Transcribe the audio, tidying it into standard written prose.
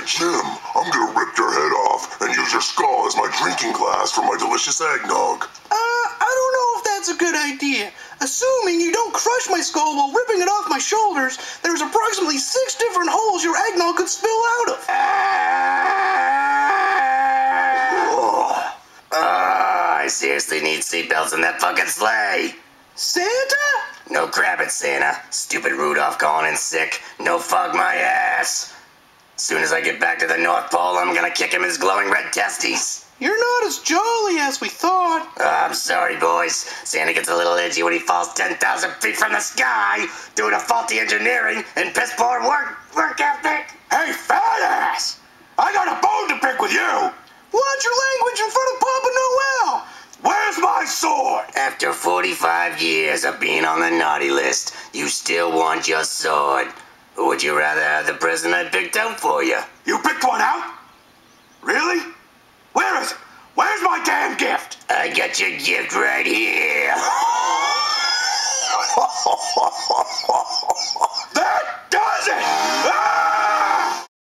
Jim, I'm gonna rip your head off and use your skull as my drinking glass for my delicious eggnog. I don't know if that's a good idea. Assuming you don't crush my skull while ripping it off my shoulders, there's approximately 6 different holes your eggnog could spill out of. I seriously need seatbelts in that fucking sleigh. Santa? No crap it, Santa. Stupid Rudolph calling in sick. No fuck my ass. Soon as I get back to the North Pole, I'm gonna kick him his glowing red testes. You're not as jolly as we thought. I'm sorry, boys. Santa gets a little edgy when he falls 10,000 feet from the sky due to faulty engineering and piss-poor work ethic. Hey, fat ass! I got a bone to pick with you! Watch your language in front of Papa Noel! Where's my sword? After 45 years of being on the naughty list, you still want your sword. Or would you rather have the present I picked out for you? You picked one out? Really? Where is it? Where's my damn gift? I got your gift right here.